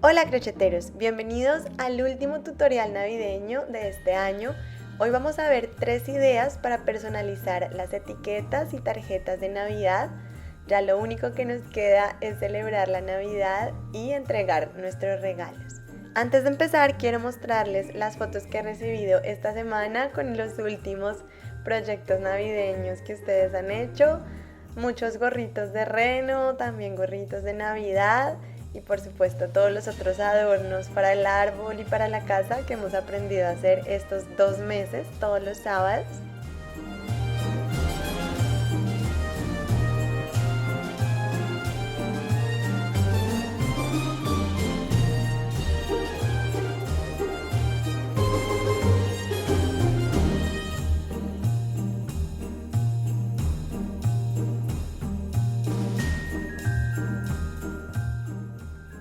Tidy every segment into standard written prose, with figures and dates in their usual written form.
Hola crocheteros, bienvenidos al último tutorial navideño de este año. Hoy vamos a ver 3 ideas para personalizar las etiquetas y tarjetas de Navidad. Ya lo único que nos queda es celebrar la Navidad y entregar nuestros regalos. Antes de empezar quiero mostrarles las fotos que he recibido esta semana con los últimos proyectos navideños que ustedes han hecho. Muchos gorritos de reno, también gorritos de Navidad y por supuesto todos los otros adornos para el árbol y para la casa que hemos aprendido a hacer estos 2 meses todos los sábados.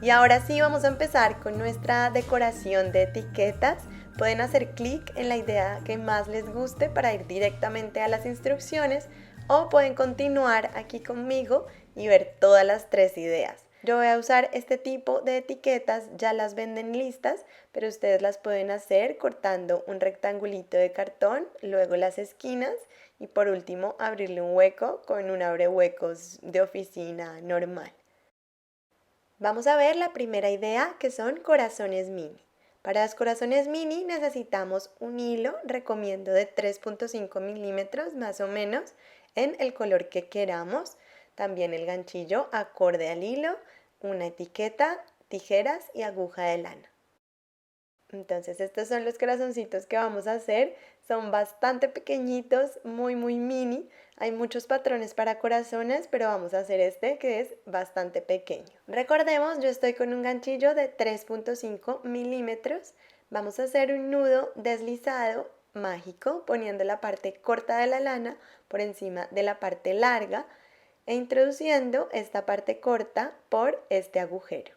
Y ahora sí vamos a empezar con nuestra decoración de etiquetas. Pueden hacer clic en la idea que más les guste para ir directamente a las instrucciones o pueden continuar aquí conmigo y ver todas las 3 ideas. Yo voy a usar este tipo de etiquetas, ya las venden listas, pero ustedes las pueden hacer cortando un rectangulito de cartón, luego las esquinas y por último abrirle un hueco con un abrehuecos de oficina normal. Vamos a ver la primera idea, que son corazones mini. Para los corazones mini necesitamos un hilo, recomiendo de 3.5 milímetros más o menos, en el color que queramos. También el ganchillo acorde al hilo, una etiqueta, tijeras y aguja de lana. Entonces estos son los corazoncitos que vamos a hacer, son bastante pequeñitos, muy mini, hay muchos patrones para corazones, pero vamos a hacer este que es bastante pequeño. Recordemos, yo estoy con un ganchillo de 3.5 milímetros, vamos a hacer un nudo deslizado mágico poniendo la parte corta de la lana por encima de la parte larga e introduciendo esta parte corta por este agujero.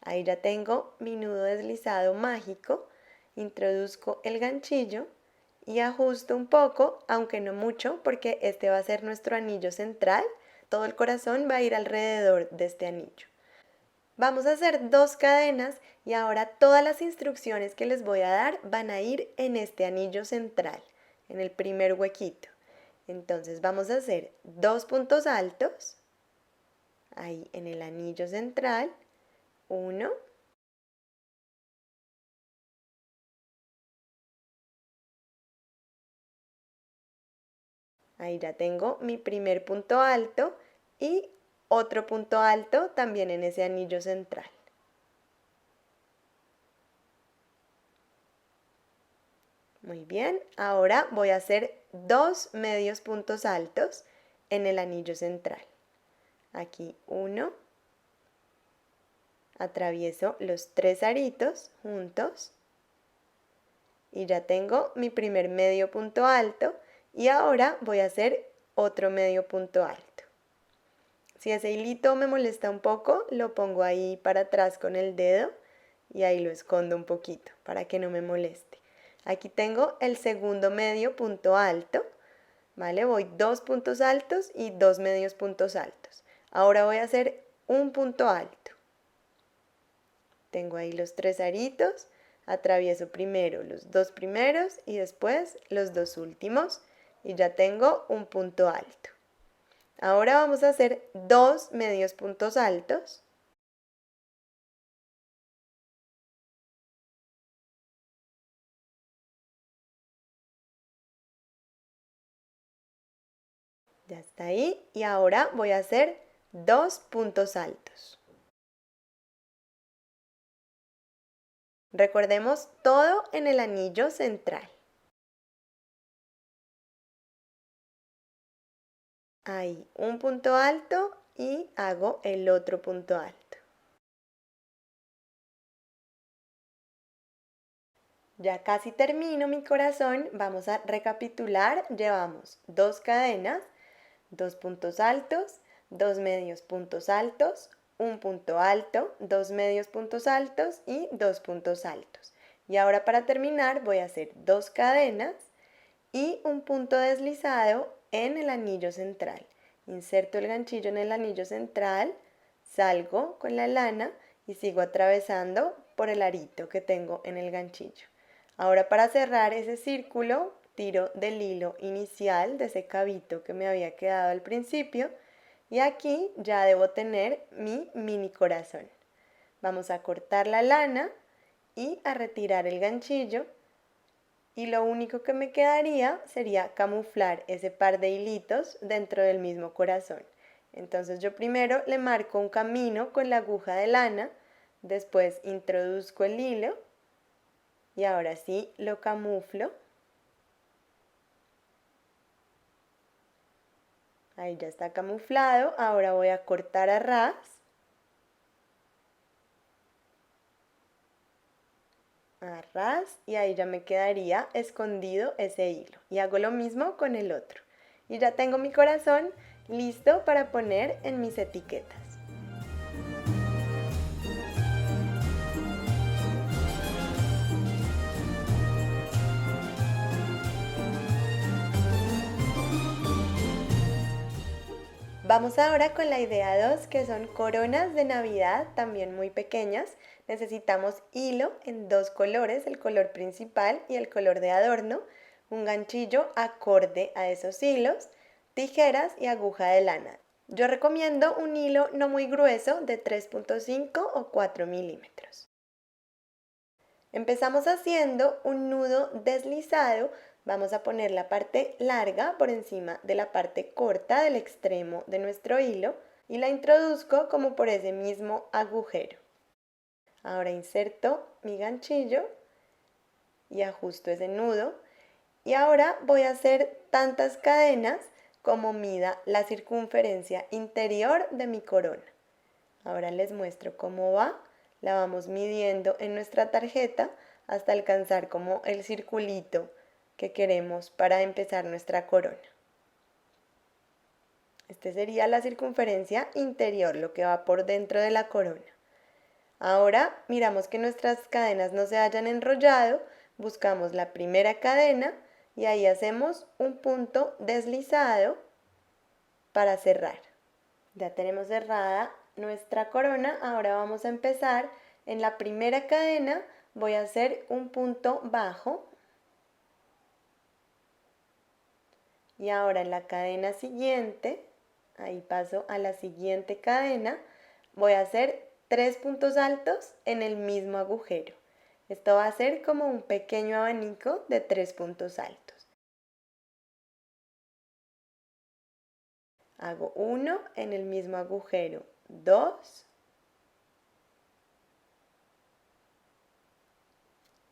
Ahí ya tengo mi nudo deslizado mágico, introduzco el ganchillo y ajusto un poco, aunque no mucho, porque este va a ser nuestro anillo central. Todo el corazón va a ir alrededor de este anillo. Vamos a hacer 2 cadenas y ahora todas las instrucciones que les voy a dar van a ir en este anillo central, en el primer huequito. Entonces vamos a hacer 2 puntos altos, ahí en el anillo central, 1, ahí ya tengo mi primer punto alto y otro punto alto también en ese anillo central. Muy bien, ahora voy a hacer 2 medios puntos altos en el anillo central. Aquí 1, atravieso los 3 aritos juntos y ya tengo mi primer medio punto alto y ahora voy a hacer otro medio punto alto. Si ese hilito me molesta un poco, lo pongo ahí para atrás con el dedo y ahí lo escondo un poquito para que no me moleste. Aquí tengo el segundo medio punto alto, ¿vale? Voy 2 puntos altos y 2 medios puntos altos. Ahora voy a hacer un punto alto. Tengo ahí los 3 aritos, atravieso primero los 2 primeros y después los 2 últimos y ya tengo un punto alto. Ahora vamos a hacer 2 medios puntos altos. Ya está ahí y ahora voy a hacer 2 puntos altos. Recordemos todo en el anillo central. Ahí un punto alto y hago el otro punto alto. Ya casi termino mi corazón, vamos a recapitular. Llevamos 2 cadenas, 2 puntos altos, 2 medios puntos altos, un punto alto, 2 medios puntos altos y 2 puntos altos. Y ahora para terminar voy a hacer 2 cadenas y un punto deslizado en el anillo central. Inserto el ganchillo en el anillo central, salgo con la lana y sigo atravesando por el arito que tengo en el ganchillo. Ahora para cerrar ese círculo, tiro del hilo inicial de ese cabito que me había quedado al principio y aquí ya debo tener mi mini corazón. Vamos a cortar la lana y a retirar el ganchillo y lo único que me quedaría sería camuflar ese par de hilitos dentro del mismo corazón. Entonces yo primero le marco un camino con la aguja de lana, después introduzco el hilo y ahora sí lo camuflo. Ahí ya está camuflado, ahora voy a cortar a ras. A ras y ahí ya me quedaría escondido ese hilo. Y hago lo mismo con el otro. Y ya tengo mi corazón listo para poner en mis etiquetas. Vamos ahora con la idea 2, que son coronas de Navidad, también muy pequeñas. Necesitamos hilo en dos colores, el color principal y el color de adorno, un ganchillo acorde a esos hilos, tijeras y aguja de lana. Yo recomiendo un hilo no muy grueso de 3.5 o 4 milímetros. Empezamos haciendo un nudo deslizado. Vamos a poner la parte larga por encima de la parte corta del extremo de nuestro hilo y la introduzco como por ese mismo agujero. Ahora inserto mi ganchillo y ajusto ese nudo y ahora voy a hacer tantas cadenas como mida la circunferencia interior de mi corona. Ahora les muestro cómo va. La vamos midiendo en nuestra tarjeta hasta alcanzar como el circulito que queremos para empezar nuestra corona. Este sería la circunferencia interior, lo que va por dentro de la corona. Ahora miramos que nuestras cadenas no se hayan enrollado, buscamos la primera cadena y ahí hacemos un punto deslizado para cerrar. Ya tenemos cerrada nuestra corona, ahora vamos a empezar. En la primera cadena voy a hacer un punto bajo y ahora en la cadena siguiente, ahí paso a la siguiente cadena, voy a hacer 3 puntos altos en el mismo agujero. Esto va a ser como un pequeño abanico de 3 puntos altos. Hago 1 en el mismo agujero, 2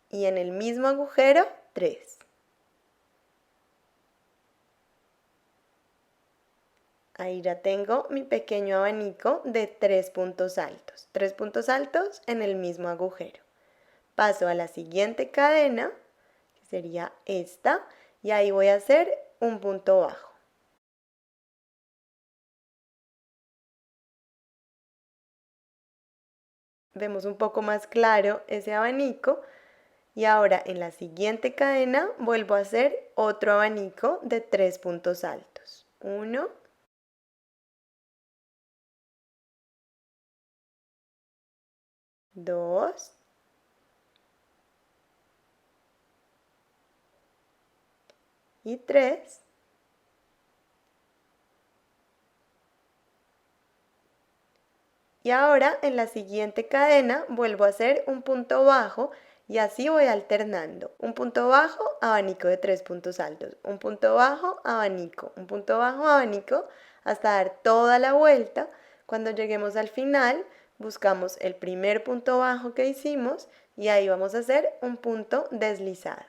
y en el mismo agujero 3. Ahí ya tengo mi pequeño abanico de 3 puntos altos. 3 puntos altos en el mismo agujero. Paso a la siguiente cadena, que sería esta, y ahí voy a hacer un punto bajo. Vemos un poco más claro ese abanico. Y ahora en la siguiente cadena vuelvo a hacer otro abanico de 3 puntos altos. 1, 2 y 3. Y ahora en la siguiente cadena vuelvo a hacer un punto bajo y así voy alternando. Un punto bajo, abanico de 3 puntos altos. Un punto bajo, abanico. Un punto bajo, abanico, hasta dar toda la vuelta. Cuando lleguemos al final, buscamos el primer punto bajo que hicimos y ahí vamos a hacer un punto deslizado.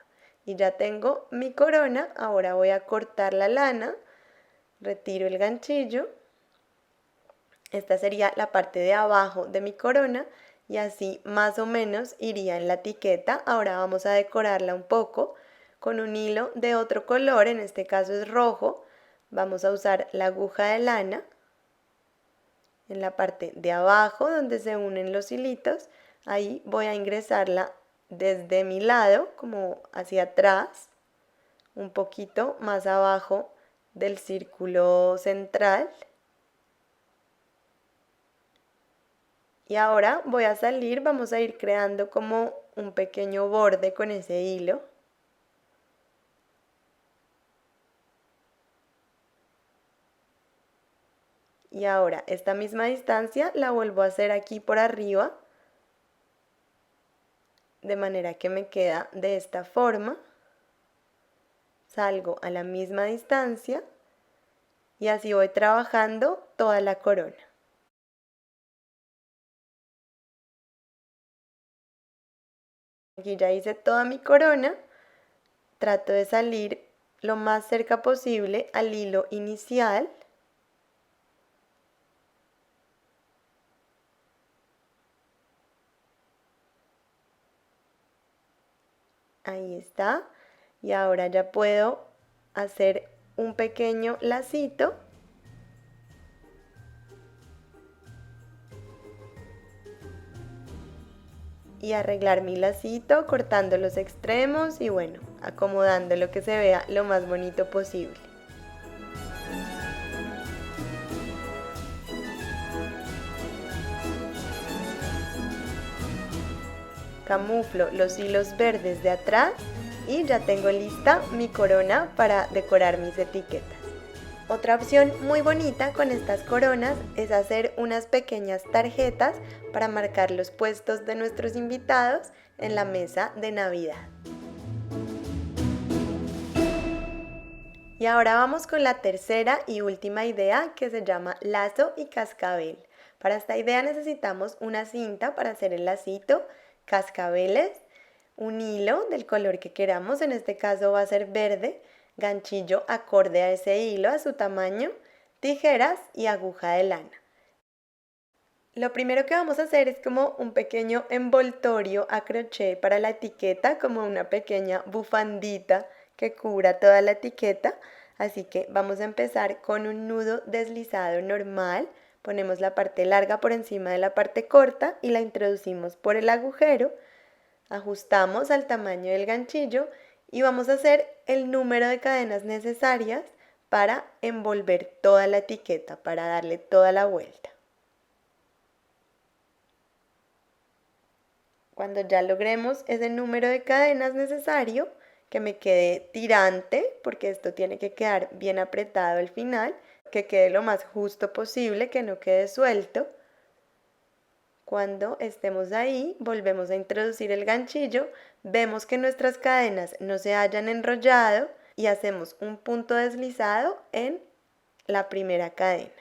Y ya tengo mi corona. Ahora voy a cortar la lana. Retiro el ganchillo. Esta sería la parte de abajo de mi corona y así más o menos iría en la etiqueta. Ahora vamos a decorarla un poco con un hilo de otro color, en este caso es rojo. Vamos a usar la aguja de lana en la parte de abajo donde se unen los hilitos. Ahí voy a ingresarla desde mi lado como hacia atrás, un poquito más abajo del círculo central. Y ahora voy a salir, vamos a ir creando como un pequeño borde con ese hilo. Y ahora esta misma distancia la vuelvo a hacer aquí por arriba, de manera que me queda de esta forma. Salgo a la misma distancia y así voy trabajando toda la corona. Aquí ya hice toda mi corona, trato de salir lo más cerca posible al hilo inicial. Ahí está. Y ahora ya puedo hacer un pequeño lacito. Y arreglar mi lacito cortando los extremos y bueno, acomodando lo que se vea lo más bonito posible. Camuflo los hilos verdes de atrás y ya tengo lista mi corona para decorar mis etiquetas. Otra opción muy bonita con estas coronas es hacer unas pequeñas tarjetas para marcar los puestos de nuestros invitados en la mesa de Navidad. Y ahora vamos con la tercera y última idea, que se llama lazo y cascabel. Para esta idea necesitamos una cinta para hacer el lacito, cascabeles, un hilo del color que queramos, en este caso va a ser verde, ganchillo acorde a ese hilo, a su tamaño, tijeras y aguja de lana. Lo primero que vamos a hacer es como un pequeño envoltorio a crochet para la etiqueta, como una pequeña bufandita que cubra toda la etiqueta. Así que vamos a empezar con un nudo deslizado normal. Ponemos la parte larga por encima de la parte corta y la introducimos por el agujero. Ajustamos al tamaño del ganchillo y vamos a hacer el número de cadenas necesarias para envolver toda la etiqueta, para darle toda la vuelta. Cuando ya logremos ese número de cadenas necesario, que me quede tirante, porque esto tiene que quedar bien apretado al final, que quede lo más justo posible, que no quede suelto. Cuando estemos ahí, volvemos a introducir el ganchillo, vemos que nuestras cadenas no se hayan enrollado y hacemos un punto deslizado en la primera cadena.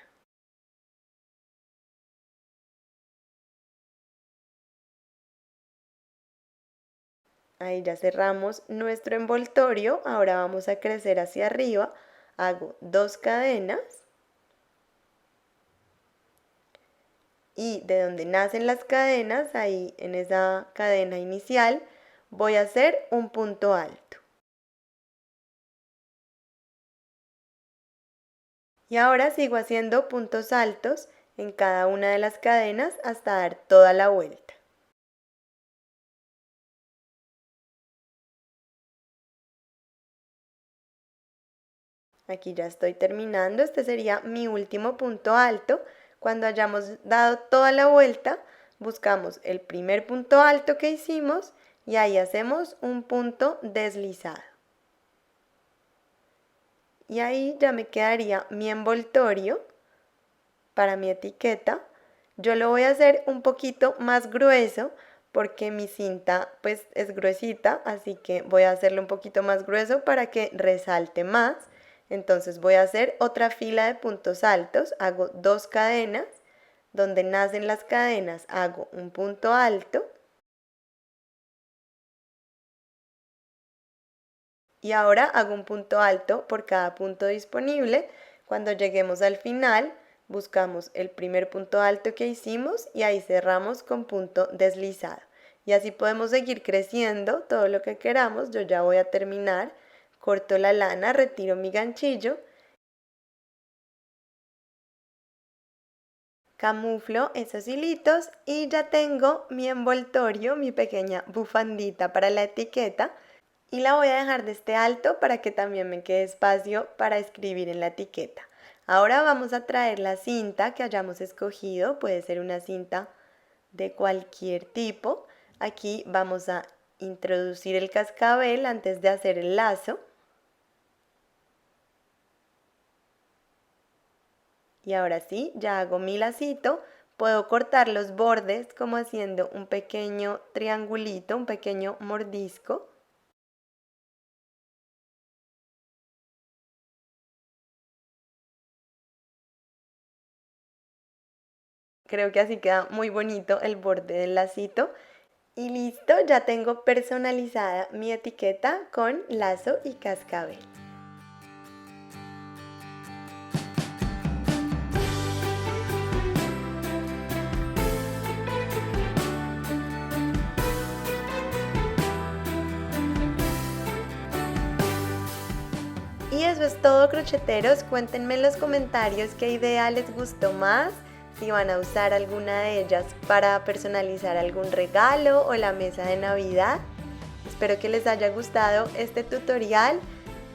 Ahí ya cerramos nuestro envoltorio, ahora vamos a crecer hacia arriba, hago 2 cadenas y de donde nacen las cadenas, ahí en esa cadena inicial, voy a hacer un punto alto. Y ahora sigo haciendo puntos altos en cada una de las cadenas hasta dar toda la vuelta. Aquí ya estoy terminando, este sería mi último punto alto. Cuando hayamos dado toda la vuelta, buscamos el primer punto alto que hicimos y ahí hacemos un punto deslizado. Y ahí ya me quedaría mi envoltorio para mi etiqueta. Yo lo voy a hacer un poquito más grueso porque mi cinta pues es gruesita, así que voy a hacerlo un poquito más grueso para que resalte más. Entonces voy a hacer otra fila de puntos altos, hago 2 cadenas, donde nacen las cadenas hago un punto alto y ahora hago un punto alto por cada punto disponible. Cuando lleguemos al final, buscamos el primer punto alto que hicimos y ahí cerramos con punto deslizado. Y así podemos seguir creciendo todo lo que queramos. Yo ya voy a terminar, corto la lana, retiro mi ganchillo, camuflo esos hilitos y ya tengo mi envoltorio, mi pequeña bufandita para la etiqueta. Y la voy a dejar de este alto para que también me quede espacio para escribir en la etiqueta. Ahora vamos a traer la cinta que hayamos escogido, puede ser una cinta de cualquier tipo. Aquí vamos a introducir el cascabel antes de hacer el lazo. Y ahora sí, ya hago mi lacito. Puedo cortar los bordes como haciendo un pequeño triangulito, un pequeño mordisco. Creo que así queda muy bonito el borde del lacito. Y listo, ya tengo personalizada mi etiqueta con lazo y cascabel. Y eso es todo, crocheteros. Cuéntenme en los comentarios qué idea les gustó más, si van a usar alguna de ellas para personalizar algún regalo o la mesa de Navidad. Espero que les haya gustado este tutorial.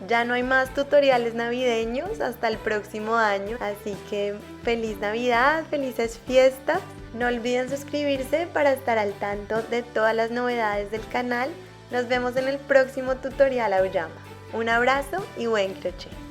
Ya no hay más tutoriales navideños hasta el próximo año, así que feliz Navidad, felices fiestas. No olviden suscribirse para estar al tanto de todas las novedades del canal. Nos vemos en el próximo tutorial Auyama. Un abrazo y buen crochet.